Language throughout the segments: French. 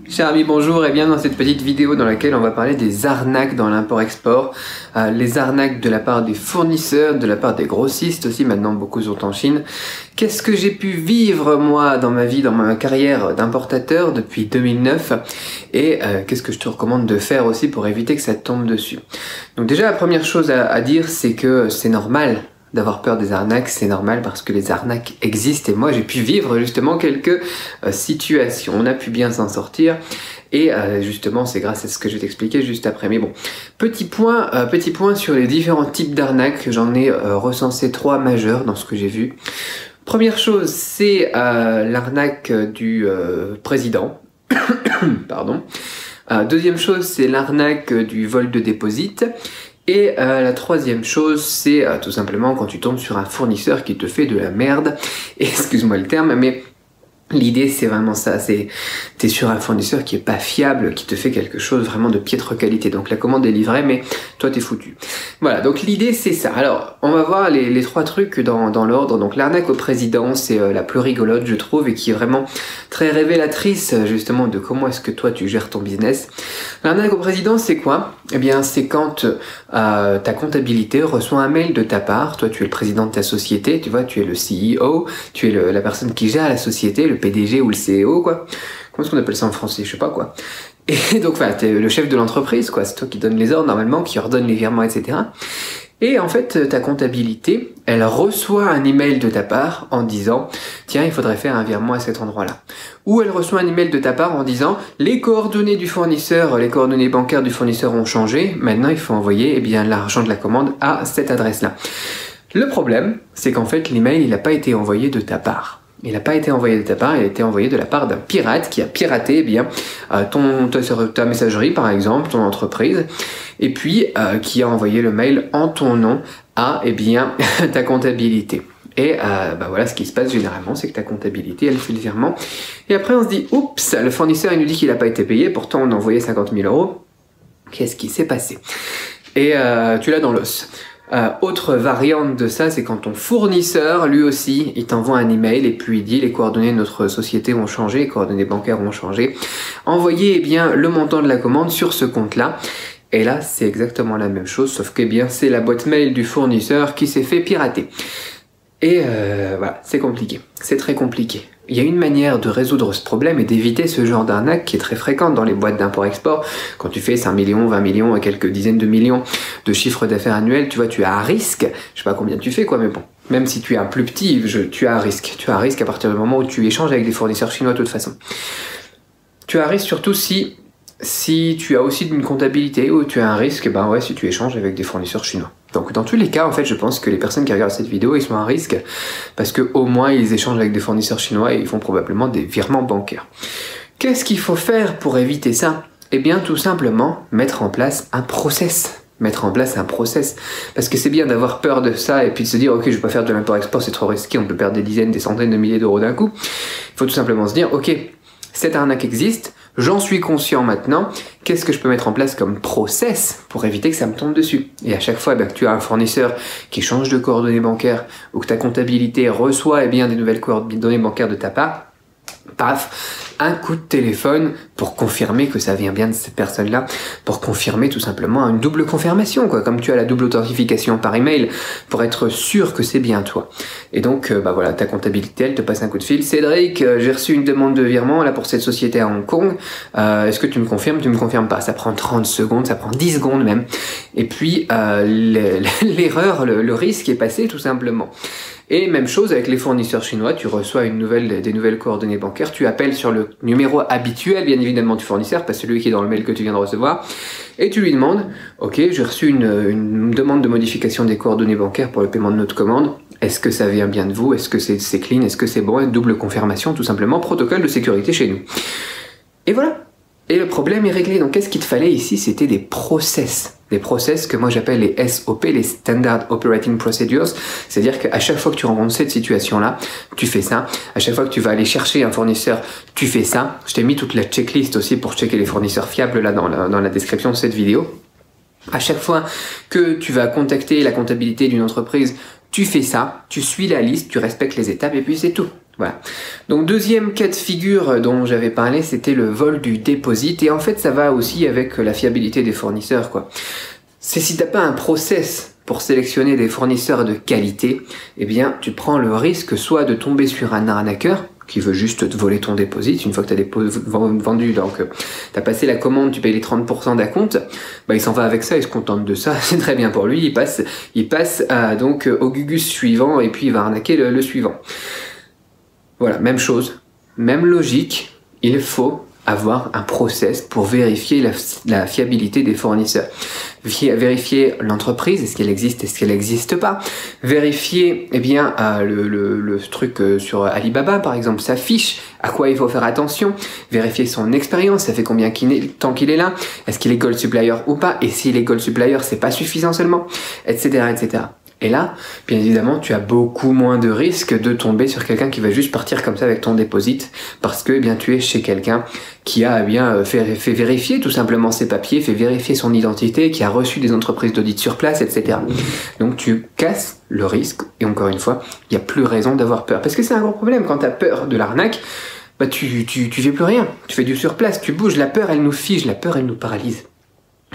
Chers amis, bonjour et bienvenue dans cette petite vidéo dans laquelle on va parler des arnaques dans l'import-export, les arnaques de la part des fournisseurs, de la part des grossistes aussi, maintenant beaucoup sont en Chine. Qu'est-ce que j'ai pu vivre moi dans ma vie, dans ma carrière d'importateur depuis 2009 et qu'est-ce que je te recommande de faire aussi pour éviter que ça te tombe dessus. Donc déjà la première chose à dire, c'est que c'est normal d'avoir peur des arnaques, c'est normal parce que les arnaques existent et moi j'ai pu vivre justement quelques situations, on a pu bien s'en sortir et justement c'est grâce à ce que je vais t'expliquer juste après. Mais bon, petit point sur les différents types d'arnaques, j'en ai recensé 3 majeurs dans ce que j'ai vu. Première chose, c'est l'arnaque du président, pardon. Deuxième chose, c'est l'arnaque du vol de déposit. Et la troisième chose, c'est tout simplement quand tu tombes sur un fournisseur qui te fait de la merde. Et excuse-moi le terme, mais l'idée c'est vraiment ça, t'es sur un fournisseur qui est pas fiable, qui te fait quelque chose vraiment de piètre qualité. Donc la commande est livrée, mais toi t'es foutu. Voilà, donc l'idée c'est ça. Alors on va voir les 3 trucs dans l'ordre. Donc l'arnaque au président, c'est la plus rigolote je trouve et qui est vraiment très révélatrice justement de comment est-ce que toi tu gères ton business. L'arnaque au président c'est quoi? Eh bien c'est quand ta comptabilité reçoit un mail de ta part. Toi tu es le président de ta société, tu vois, tu es le CEO, tu es la personne qui gère la société, le PDG ou le CEO quoi. Comment est-ce qu'on appelle ça en français? Je sais pas quoi. Et donc voilà, t'es le chef de l'entreprise quoi, c'est toi qui donne les ordres normalement, qui ordonne les virements, etc. Et en fait, ta comptabilité, elle reçoit un email de ta part en disant « Tiens, il faudrait faire un virement à cet endroit-là ». Ou elle reçoit un email de ta part en disant « Les coordonnées du fournisseur, les coordonnées bancaires du fournisseur ont changé. Maintenant, il faut envoyer l'argent de la commande à cette adresse-là ». Le problème, c'est qu'en fait, l'email, il n'a pas été envoyé de ta part. Il n'a pas été envoyé de ta part, il a été envoyé de la part d'un pirate qui a piraté ta messagerie par exemple, ton entreprise, et puis qui a envoyé le mail en ton nom à ta comptabilité. Et voilà, ce qui se passe généralement, c'est que ta comptabilité, elle fait le virement. Et après, on se dit, oups, le fournisseur, il nous dit qu'il n'a pas été payé, pourtant on a envoyé 50 000 €. Qu'est-ce qui s'est passé? Et tu l'as dans l'os. Autre variante de ça, c'est quand ton fournisseur, lui aussi, il t'envoie un email et puis il dit les coordonnées de notre société ont changé, les coordonnées bancaires ont changé. Envoyez le montant de la commande sur ce compte-là. Et là, c'est exactement la même chose, sauf que c'est la boîte mail du fournisseur qui s'est fait pirater. Et voilà, c'est compliqué, c'est très compliqué. Il y a une manière de résoudre ce problème et d'éviter ce genre d'arnaque qui est très fréquente dans les boîtes d'import-export. Quand tu fais 5 millions, 20 millions et quelques dizaines de millions de chiffre d'affaires annuel, tu vois, tu as un risque. Je sais pas combien tu fais quoi, mais bon. Même si tu es un plus petit, tu as un risque. Tu as un risque à partir du moment où tu échanges avec des fournisseurs chinois de toute façon. Tu as un risque surtout si tu as aussi une comptabilité ou tu as un risque, si tu échanges avec des fournisseurs chinois. Donc dans tous les cas, en fait, je pense que les personnes qui regardent cette vidéo, ils sont à un risque parce que au moins ils échangent avec des fournisseurs chinois et ils font probablement des virements bancaires. Qu'est-ce qu'il faut faire pour éviter ça? Eh bien, tout simplement, mettre en place un process. Parce que c'est bien d'avoir peur de ça et puis de se dire ok, je vais pas faire de l'import-export, c'est trop risqué, on peut perdre des dizaines, des centaines de milliers d'euros d'un coup. Il faut tout simplement se dire ok, cette arnaque existe, j'en suis conscient maintenant, qu'est-ce que je peux mettre en place comme process pour éviter que ça me tombe dessus? Et à chaque fois que tu as un fournisseur qui change de coordonnées bancaires ou que ta comptabilité reçoit des nouvelles coordonnées bancaires de ta part, paf, un coup de téléphone pour confirmer que ça vient bien de cette personne-là, pour confirmer tout simplement une double confirmation, quoi, comme tu as la double authentification par email, pour être sûr que c'est bien toi. Et donc, voilà, ta comptabilité, elle te passe un coup de fil. Cédric, j'ai reçu une demande de virement là pour cette société à Hong Kong. Est-ce que tu me confirmes? Tu me confirmes pas? Ça prend 30 secondes, ça prend 10 secondes même. Et puis, l'erreur, le risque est passé tout simplement. Et même chose avec les fournisseurs chinois, tu reçois des nouvelles coordonnées bancaires, tu appelles sur le numéro habituel bien évidemment du fournisseur, pas celui qui est dans le mail que tu viens de recevoir, et tu lui demandes, ok, j'ai reçu une demande de modification des coordonnées bancaires pour le paiement de notre commande, est-ce que ça vient bien de vous, est-ce que c'est clean, est-ce que c'est bon, une double confirmation tout simplement, protocole de sécurité chez nous. Et voilà. Et le problème est réglé. Donc qu'est-ce qu'il te fallait ici? C'était des process. Des process que moi j'appelle les SOP, les Standard Operating Procedures. C'est-à-dire qu'à chaque fois que tu rencontres cette situation-là, tu fais ça. À chaque fois que tu vas aller chercher un fournisseur, tu fais ça. Je t'ai mis toute la checklist aussi pour checker les fournisseurs fiables là dans la description de cette vidéo. À chaque fois que tu vas contacter la comptabilité d'une entreprise, tu fais ça, tu suis la liste, tu respectes les étapes et puis c'est tout. Voilà. Donc deuxième cas de figure dont j'avais parlé, c'était le vol du deposit. Et en fait, ça va aussi avec la fiabilité des fournisseurs, quoi. C'est si t'as pas un process pour sélectionner des fournisseurs de qualité, eh bien, tu prends le risque soit de tomber sur un arnaqueur qui veut juste te voler ton deposit une fois que tu as vendu, donc tu as passé la commande, tu payes les 30% d'acompte, bah, il s'en va avec ça, il se contente de ça, c'est très bien pour lui, il passe donc au Gugus suivant et puis il va arnaquer le suivant. Voilà, même chose, même logique, il faut avoir un process pour vérifier la fiabilité des fournisseurs. Vérifier l'entreprise, est-ce qu'elle existe, est-ce qu'elle n'existe pas. Vérifier le truc sur Alibaba par exemple, sa fiche, à quoi il faut faire attention. Vérifier son expérience, ça fait combien de temps qu'il est là, est-ce qu'il est Gold Supplier ou pas, et s'il est Gold Supplier c'est pas suffisant seulement, etc. etc. Et là, bien évidemment, tu as beaucoup moins de risques de tomber sur quelqu'un qui va juste partir comme ça avec ton deposit parce que tu es chez quelqu'un qui a fait vérifier tout simplement ses papiers, fait vérifier son identité, qui a reçu des entreprises d'audit sur place, etc. Donc tu casses le risque et encore une fois, il n'y a plus raison d'avoir peur. Parce que c'est un gros problème quand tu as peur de l'arnaque, bah tu fais plus rien, tu fais du surplace, tu bouges, la peur elle nous fige, la peur elle nous paralyse.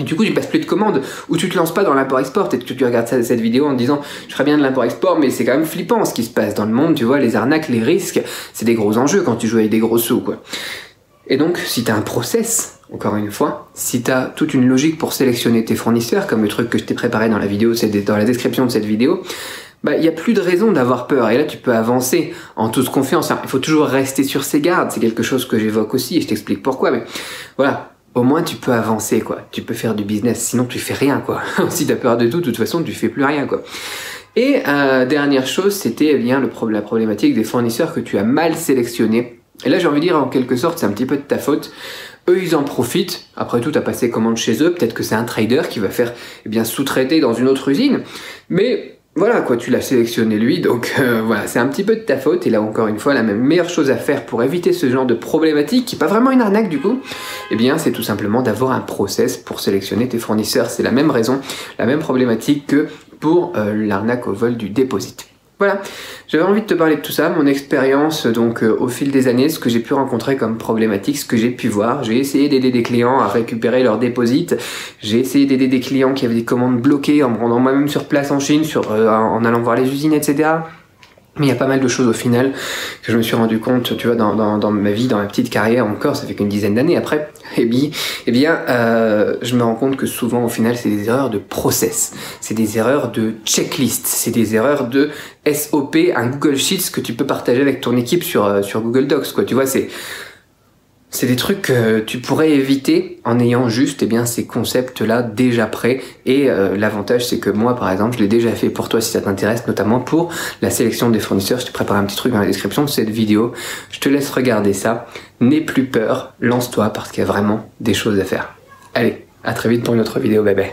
Et du coup, tu passes plus de commandes, ou tu te lances pas dans l'import-export et que tu regardes cette vidéo en te disant je ferais bien de l'import-export, mais c'est quand même flippant ce qui se passe dans le monde, tu vois, les arnaques, les risques, c'est des gros enjeux quand tu joues avec des gros sous, quoi. Et donc, si tu as un process, encore une fois, si tu as toute une logique pour sélectionner tes fournisseurs, comme le truc que je t'ai préparé dans la vidéo, c'est dans la description de cette vidéo, bah, il n'y a plus de raison d'avoir peur. Et là, tu peux avancer en toute confiance. Alors, il faut toujours rester sur ses gardes, c'est quelque chose que j'évoque aussi et je t'explique pourquoi, mais voilà. Au moins tu peux avancer, quoi. Tu peux faire du business, sinon tu fais rien, quoi. Si t'as peur de tout, de toute façon tu fais plus rien, quoi. Et dernière chose, c'était la problématique des fournisseurs que tu as mal sélectionnés. Et là j'ai envie de dire en quelque sorte c'est un petit peu de ta faute. Eux ils en profitent, après tout t'as passé commande chez eux, peut-être que c'est un trader qui va faire sous-traiter dans une autre usine, mais voilà quoi, tu l'as sélectionné lui, donc voilà, c'est un petit peu de ta faute. Et là encore une fois, la meilleure chose à faire pour éviter ce genre de problématique, qui n'est pas vraiment une arnaque du coup, c'est tout simplement d'avoir un process pour sélectionner tes fournisseurs. C'est la même raison, la même problématique que pour l'arnaque au vol du deposit. Voilà, j'avais envie de te parler de tout ça, mon expérience donc au fil des années, ce que j'ai pu rencontrer comme problématique, ce que j'ai pu voir. J'ai essayé d'aider des clients à récupérer leur deposit, j'ai essayé d'aider des clients qui avaient des commandes bloquées en me rendant moi-même sur place en Chine, en allant voir les usines, etc. Mais il y a pas mal de choses au final que je me suis rendu compte, tu vois, dans ma vie, dans ma petite carrière encore, ça fait qu'une dizaine d'années après, je me rends compte que souvent au final c'est des erreurs de process, c'est des erreurs de checklist, c'est des erreurs de SOP, un Google Sheets que tu peux partager avec ton équipe sur Google Docs, quoi, tu vois, c'est des trucs que tu pourrais éviter en ayant juste ces concepts-là déjà prêts. Et l'avantage, c'est que moi, par exemple, je l'ai déjà fait pour toi si ça t'intéresse, notamment pour la sélection des fournisseurs. Je t'ai préparé un petit truc dans la description de cette vidéo. Je te laisse regarder ça. N'aie plus peur, lance-toi parce qu'il y a vraiment des choses à faire. Allez, à très vite pour une autre vidéo, bébé.